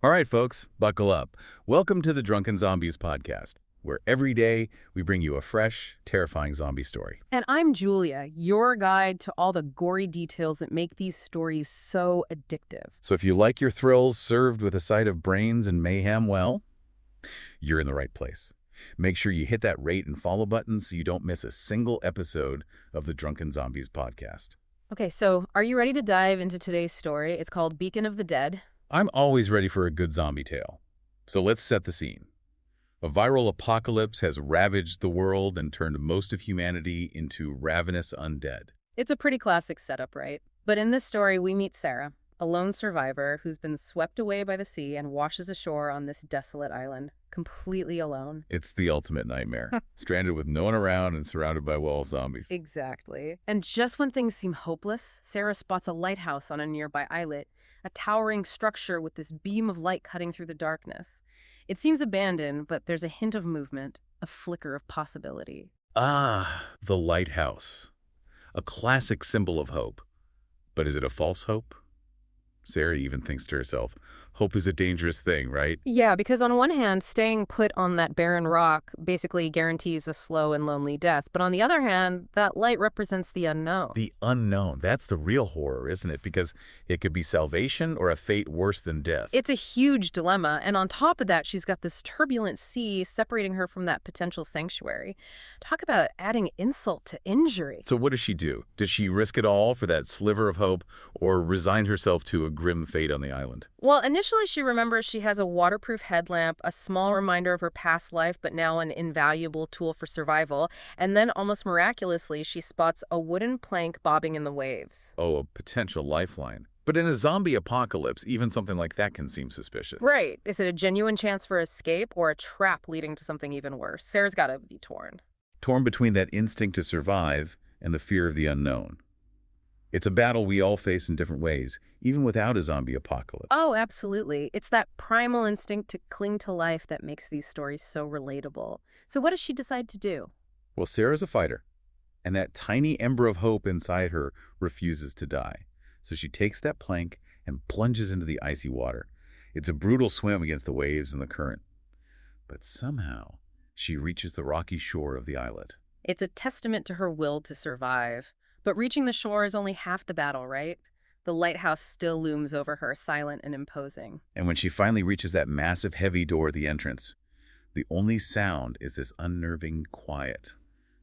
All right, folks, buckle up. Welcome to the Drunken Zombies podcast, where every day we bring you a fresh, terrifying zombie story. And I'm Julia, your guide to all the gory details that make these stories so addictive. So if you like your thrills served with a side of brains and mayhem, well, you're in the right place. Make sure you hit that rate and follow button so you don't miss a single episode of the Drunken Zombies podcast. Okay, so are you ready to dive into today's story? It's called Beacon of the Dead. I'm always ready for a good zombie tale. So let's set the scene. A viral apocalypse has ravaged the world and turned most of humanity into ravenous undead. It's a pretty classic setup, right? But in this story, we meet Sarah, a lone survivor who's been swept away by the sea and washes ashore on this desolate island, completely alone. It's the ultimate nightmare. Stranded with no one around and surrounded by, well, zombies. Exactly. And just when things seem hopeless, Sarah spots a lighthouse on a nearby islet, a towering structure with this beam of light cutting through the darkness. It seems abandoned, but there's a hint of movement, a flicker of possibility. Ah, the lighthouse. A classic symbol of hope. But is it a false hope? Sarah even thinks to herself, hope is a dangerous thing, right? Yeah, because on one hand, staying put on that barren rock basically guarantees a slow and lonely death. But on the other hand, that light represents the unknown. The unknown. That's the real horror, isn't it? Because it could be salvation or a fate worse than death. It's a huge dilemma. And on top of that, she's got this turbulent sea separating her from that potential sanctuary. Talk about adding insult to injury. So what does she do? Does she risk it all for that sliver of hope or resign herself to a grim fate on the island? Well, initially she remembers she has a waterproof headlamp, a small reminder of her past life, but now an invaluable tool for survival. And then almost miraculously, she spots a wooden plank bobbing in the waves. Oh, a potential lifeline. But in a zombie apocalypse, even something like that can seem suspicious. Right. Is it a genuine chance for escape or a trap leading to something even worse? Sarah's got to be torn. Torn between that instinct to survive and the fear of the unknown. It's a battle we all face in different ways, even without a zombie apocalypse. Oh, absolutely. It's that primal instinct to cling to life that makes these stories so relatable. So what does she decide to do? Well, Sarah's a fighter, and that tiny ember of hope inside her refuses to die. So she takes that plank and plunges into the icy water. It's a brutal swim against the waves and the current. But somehow, she reaches the rocky shore of the islet. It's a testament to her will to survive. But reaching the shore is only half the battle, right? The lighthouse still looms over her, silent and imposing. And when she finally reaches that massive, heavy door at the entrance, the only sound is this unnerving quiet.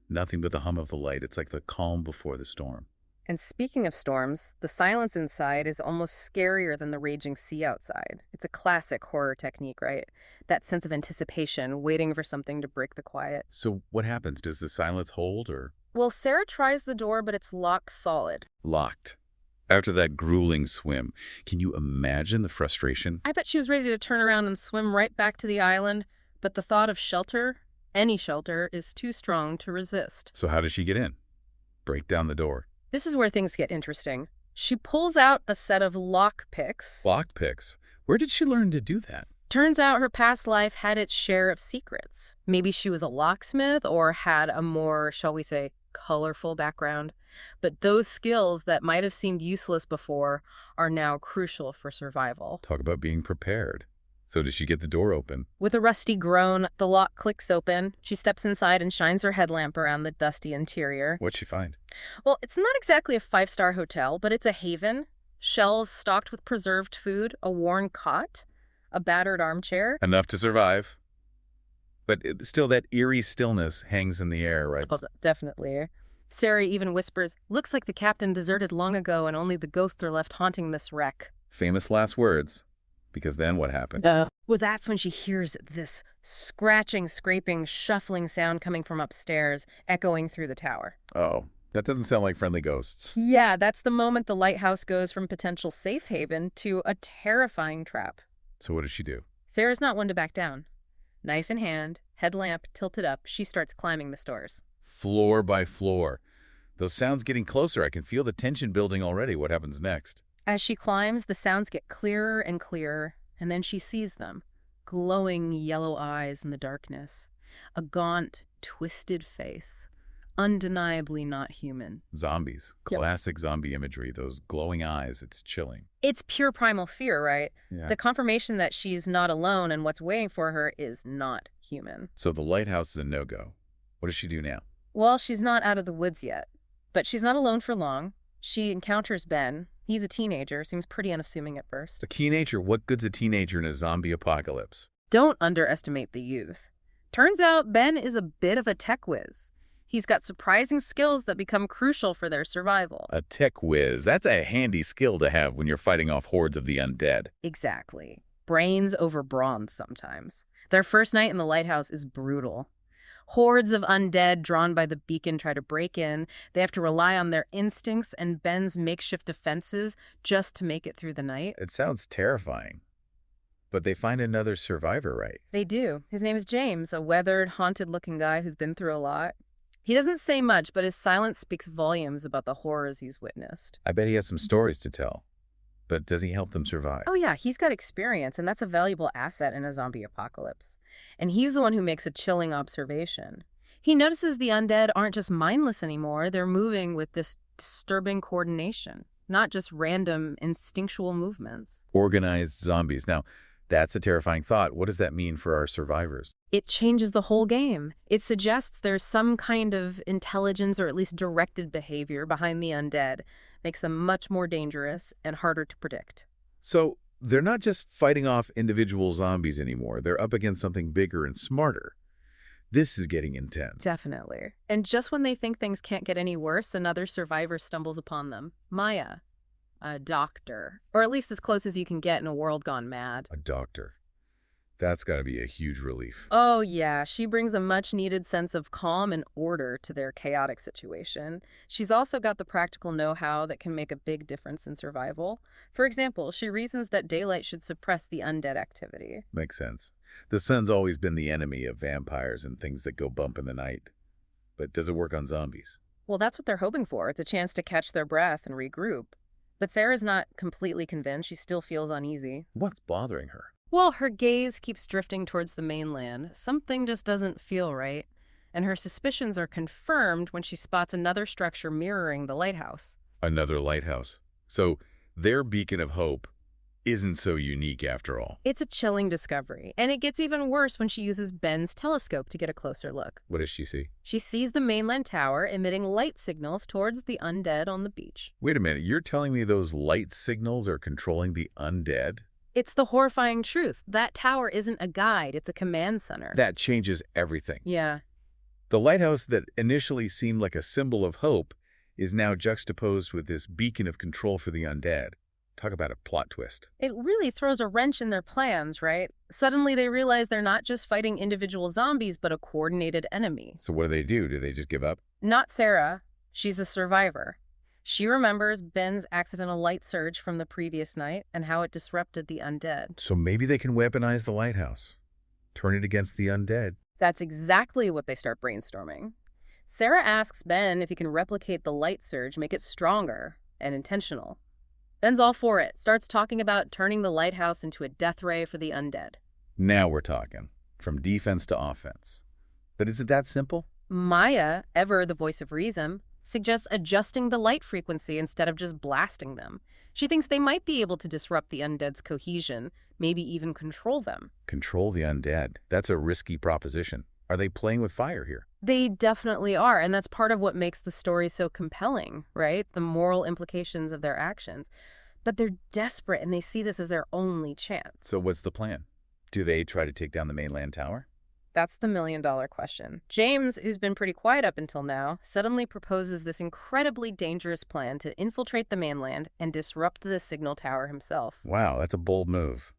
Nothing but the hum of the light. It's like the calm before the storm. And speaking of storms, the silence inside is almost scarier than the raging sea outside. It's a classic horror technique, right? That sense of anticipation, waiting for something to break the quiet. So what happens? Does the silence hold or? Well, Sarah tries the door, but it's locked solid. Locked. After that grueling swim, can you imagine the frustration? I bet she was ready to turn around and swim right back to the island, but the thought of shelter, any shelter, is too strong to resist. So how does she get in? Break down the door. This is where things get interesting. She pulls out a set of lock picks. Lock picks? Where did she learn to do that? Turns out her past life had its share of secrets. Maybe she was a locksmith or had a more, shall we say, colorful background. But those skills that might have seemed useless before are now crucial for survival. Talk about being prepared. So does she get the door open? With a rusty groan, the lock clicks open. She steps inside and shines her headlamp around the dusty interior. What'd she find? Well, it's not exactly a five-star hotel, but it's a haven. Shelves stocked with preserved food, a worn cot, a battered armchair. Enough to survive. But still, that eerie stillness hangs in the air, right? Oh, definitely. Sarah even whispers, "Looks like the captain deserted long ago and only the ghosts are left haunting this wreck." Famous last words. Because then what happened? Well, that's when she hears this scratching, scraping, shuffling sound coming from upstairs, echoing through the tower. Oh, that doesn't sound like friendly ghosts. Yeah, that's the moment the lighthouse goes from potential safe haven to a terrifying trap. So what does she do? Sarah's not one to back down. Knife in hand, headlamp tilted up, she starts climbing the stairs. Floor by floor. Those sounds getting closer. I can feel the tension building already. What happens next? As she climbs, the sounds get clearer and clearer, and then she sees them. Glowing yellow eyes in the darkness. A gaunt, twisted face. undeniably not human. Zombies. Yep. Classic zombie imagery. Those glowing eyes. It's chilling. It's pure primal fear, right? Yeah. The confirmation that she's not alone and what's waiting for her is not human. So the lighthouse is a no-go. What does she do now? Well, she's not out of the woods yet. But she's not alone for long. She encounters Ben. He's a teenager, seems pretty unassuming at first. A teenager? What good's a teenager in a zombie apocalypse? Don't underestimate the youth. Turns out Ben is a bit of a tech whiz. He's got surprising skills that become crucial for their survival. A tech whiz. That's a handy skill to have when you're fighting off hordes of the undead. Exactly. Brains over bronze sometimes. Their first night in the lighthouse is brutal. Hordes of undead drawn by the beacon try to break in. They have to rely on their instincts and Ben's makeshift defenses just to make it through the night. It sounds terrifying. But they find another survivor, right? They do. His name is James, a weathered, haunted-looking guy who's been through a lot. He doesn't say much, but his silence speaks volumes about the horrors he's witnessed. I bet he has some stories to tell. But does he help them survive? Oh yeah, he's got experience, and that's a valuable asset in a zombie apocalypse. And he's the one who makes a chilling observation. He notices the undead aren't just mindless anymore, they're moving with this disturbing coordination, not just random instinctual movements. Organized zombies. Now, that's a terrifying thought. What does that mean for our survivors? It changes the whole game. It suggests there's some kind of intelligence or at least directed behavior behind the undead. Makes them much more dangerous and harder to predict. So, they're not just fighting off individual zombies anymore. They're up against something bigger and smarter. This is getting intense. Definitely. And just when they think things can't get any worse, another survivor stumbles upon them. Maya, a doctor. Or at least as close as you can get in a world gone mad. A doctor. That's got to be a huge relief. Oh yeah, she brings a much-needed sense of calm and order to their chaotic situation. She's also got the practical know-how that can make a big difference in survival. For example, she reasons that daylight should suppress the undead activity. Makes sense. The sun's always been the enemy of vampires and things that go bump in the night. But does it work on zombies? Well, that's what they're hoping for. It's a chance to catch their breath and regroup. But Sarah's not completely convinced. She still feels uneasy. What's bothering her? Well, her gaze keeps drifting towards the mainland. Something just doesn't feel right. And her suspicions are confirmed when she spots another structure mirroring the lighthouse. Another lighthouse. So their beacon of hope isn't so unique after all. It's a chilling discovery. And it gets even worse when she uses Ben's telescope to get a closer look. What does she see? She sees the mainland tower emitting light signals towards the undead on the beach. Wait a minute. You're telling me those light signals are controlling the undead? It's the horrifying truth. That tower isn't a guide, it's a command center. That changes everything. Yeah. The lighthouse that initially seemed like a symbol of hope is now juxtaposed with this beacon of control for the undead. Talk about a plot twist. It really throws a wrench in their plans, right? Suddenly they realize they're not just fighting individual zombies, but a coordinated enemy. So what do? Do they just give up? Not Sarah. She's a survivor. She remembers Ben's accidental light surge from the previous night and how it disrupted the undead. So maybe they can weaponize the lighthouse. Turn it against the undead. That's exactly what they start brainstorming. Sarah asks Ben if he can replicate the light surge, make it stronger and intentional. Ben's all for it, starts talking about turning the lighthouse into a death ray for the undead. Now we're talking. From defense to offense. But is it that simple? Maya, ever the voice of reason, suggests adjusting the light frequency instead of just blasting them. She thinks they might be able to disrupt the undead's cohesion, maybe even control them. Control the undead. That's a risky proposition. Are they playing with fire here? They definitely are, and that's part of what makes the story so compelling, right? The moral implications of their actions. But they're desperate, and they see this as their only chance. So what's the plan? Do they try to take down the mainland tower? That's the million-dollar question. James, who's been pretty quiet up until now, suddenly proposes this incredibly dangerous plan to infiltrate the mainland and disrupt the signal tower himself. Wow, that's a bold move.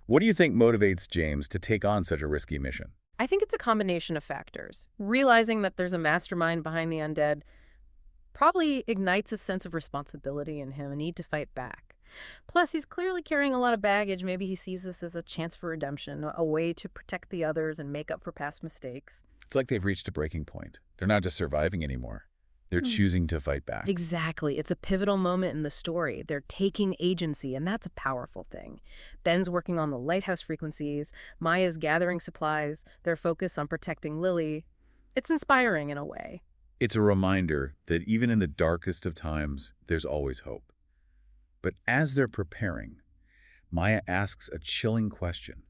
What do you think motivates James to take on such a risky mission? I think it's a combination of factors. Realizing that there's a mastermind behind the undead probably ignites a sense of responsibility in him, a need to fight back. Plus, he's clearly carrying a lot of baggage. Maybe he sees this as a chance for redemption, a way to protect the others and make up for past mistakes. It's like they've reached a breaking point. They're not just surviving anymore. They're choosing to fight back. Exactly. It's a pivotal moment in the story. They're taking agency, and that's a powerful thing. Ben's working on the lighthouse frequencies. Maya's gathering supplies. Their focus on protecting Lily. It's inspiring in a way. It's a reminder that even in the darkest of times, there's always hope. But as they're preparing, Maya asks a chilling question.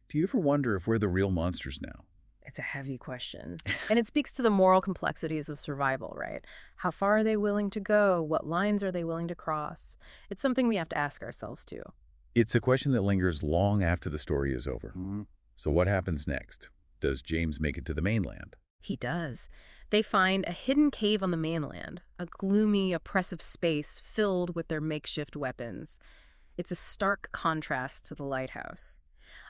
Do you ever wonder if we're the real monsters now? It's a heavy question. And it speaks to the moral complexities of survival, right? How far are they willing to go? What lines are they willing to cross? It's something we have to ask ourselves, too. It's a question that lingers long after the story is over. So what happens next? Does James make it to the mainland? He does. They find a hidden cave on the mainland, a gloomy, oppressive space filled with their makeshift weapons. It's a stark contrast to the lighthouse.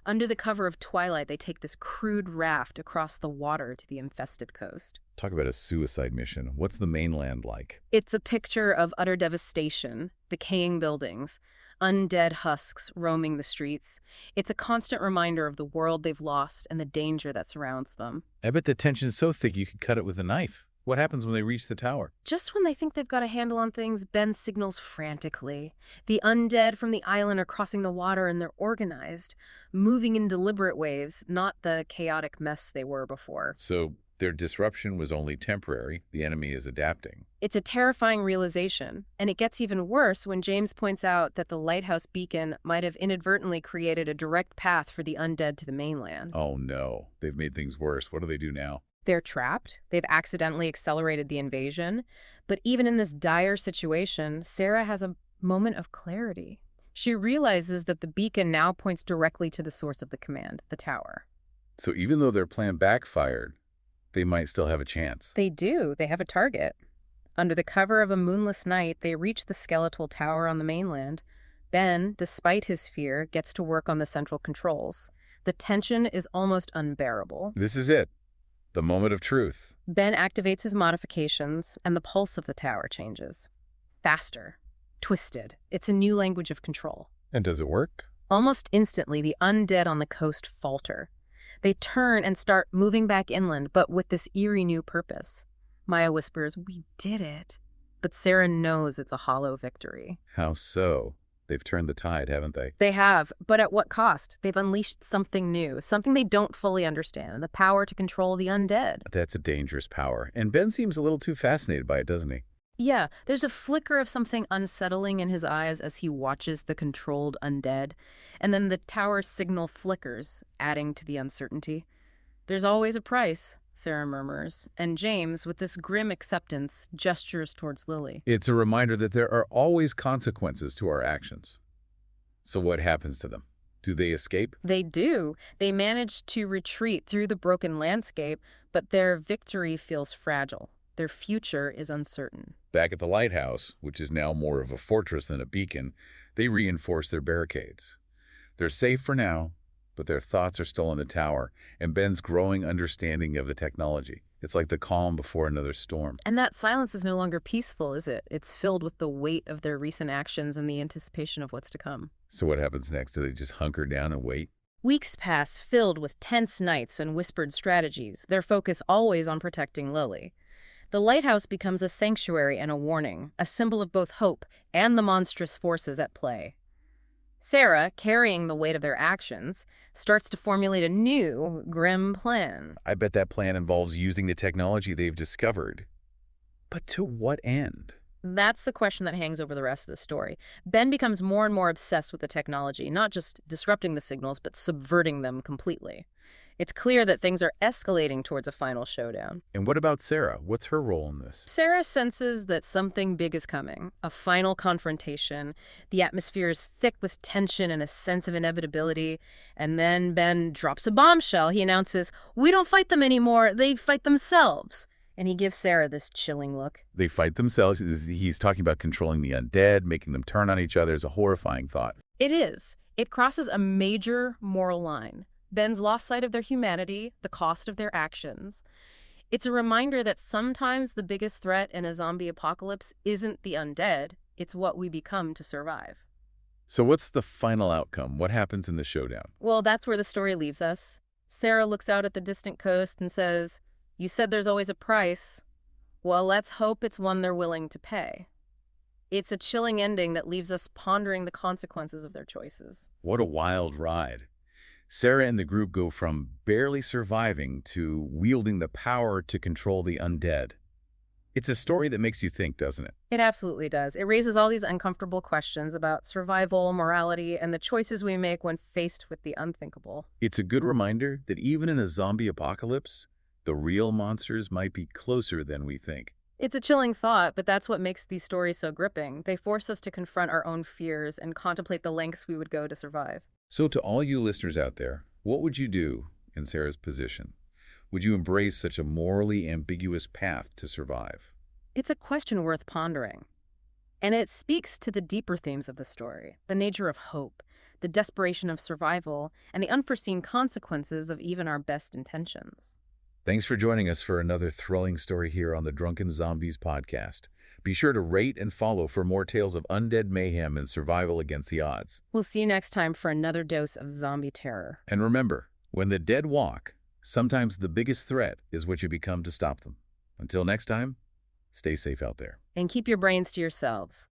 Under the cover of twilight, they take this crude raft across the water to the infested coast. Talk about a suicide mission. What's the mainland like? It's a picture of utter devastation, decaying buildings, undead husks roaming the streets. It's a constant reminder of the world they've lost and the danger that surrounds them. I bet the tension is so thick you could cut it with a knife. What happens when they reach the tower? Just when they think they've got a handle on things, Ben signals frantically. The undead from the island are crossing the water and they're organized, moving in deliberate waves, not the chaotic mess they were before. So their disruption was only temporary. The enemy is adapting. It's a terrifying realization, and it gets even worse when James points out that the lighthouse beacon might have inadvertently created a direct path for the undead to the mainland. Oh no, they've made things worse. What do they do now? They're trapped. They've accidentally accelerated the invasion. But even in this dire situation, Sarah has a moment of clarity. She realizes that the beacon now points directly to the source of the command, the tower. So even though their plan backfired, they might still have a chance. They do. They have a target. Under the cover of a moonless night, they reach the skeletal tower on the mainland. Ben, despite his fear, gets to work on the central controls. The tension is almost unbearable. This is it. The moment of truth. Ben activates his modifications, and the pulse of the tower changes. Faster. Twisted. It's a new language of control. And does it work? Almost instantly, the undead on the coast falter. They turn and start moving back inland, but with this eerie new purpose. Maya whispers, "We did it." But Sarah knows it's a hollow victory. How so? They've turned the tide, haven't they? They have, but at what cost? They've unleashed something new, something they don't fully understand, the power to control the undead. That's a dangerous power. And Ben seems a little too fascinated by it, doesn't he? Yeah, there's a flicker of something unsettling in his eyes as he watches the controlled undead, and then the tower's signal flickers, adding to the uncertainty. "There's always a price," Sarah murmurs, and James, with this grim acceptance, gestures towards Lily. It's a reminder that there are always consequences to our actions. So what happens to them? Do they escape? They do. They manage to retreat through the broken landscape, but their victory feels fragile. Their future is uncertain. Back at the lighthouse, which is now more of a fortress than a beacon, they reinforce their barricades. They're safe for now, but their thoughts are still on the tower and Ben's growing understanding of the technology. It's like the calm before another storm. And that silence is no longer peaceful, is it? It's filled with the weight of their recent actions and the anticipation of what's to come. So what happens next? Do they just hunker down and wait? Weeks pass filled with tense nights and whispered strategies, their focus always on protecting Lily. The lighthouse becomes a sanctuary and a warning, a symbol of both hope and the monstrous forces at play. Sarah, carrying the weight of their actions, starts to formulate a new, grim plan. I bet that plan involves using the technology they've discovered. But to what end? That's the question that hangs over the rest of the story. Ben becomes more and more obsessed with the technology, not just disrupting the signals, but subverting them completely. It's clear that things are escalating towards a final showdown. And what about Sarah? What's her role in this? Sarah senses that something big is coming, a final confrontation. The atmosphere is thick with tension and a sense of inevitability. And then Ben drops a bombshell. He announces, "We don't fight them anymore, they fight themselves." And he gives Sarah this chilling look. They fight themselves. He's talking about controlling the undead, making them turn on each other. It's a horrifying thought. It is. It crosses a major moral line. Ben's lost sight of their humanity, the cost of their actions. It's a reminder that sometimes the biggest threat in a zombie apocalypse isn't the undead, it's what we become to survive. So what's the final outcome? What happens in the showdown? Well, that's where the story leaves us. Sarah looks out at the distant coast and says, "You said there's always a price. Well, let's hope it's one they're willing to pay." It's a chilling ending that leaves us pondering the consequences of their choices. What a wild ride. Sarah and the group go from barely surviving to wielding the power to control the undead. It's a story that makes you think, doesn't it? It absolutely does. It raises all these uncomfortable questions about survival, morality, and the choices we make when faced with the unthinkable. It's a good reminder that even in a zombie apocalypse, the real monsters might be closer than we think. It's a chilling thought, but that's what makes these stories so gripping. They force us to confront our own fears and contemplate the lengths we would go to survive. So to all you listeners out there, what would you do in Sarah's position? Would you embrace such a morally ambiguous path to survive? It's a question worth pondering. And it speaks to the deeper themes of the story, the nature of hope, the desperation of survival, and the unforeseen consequences of even our best intentions. Thanks for joining us for another thrilling story here on the Drunken Zombies podcast. Be sure to rate and follow for more tales of undead mayhem and survival against the odds. We'll see you next time for another dose of zombie terror. And remember, when the dead walk, sometimes the biggest threat is what you become to stop them. Until next time, stay safe out there. And keep your brains to yourselves.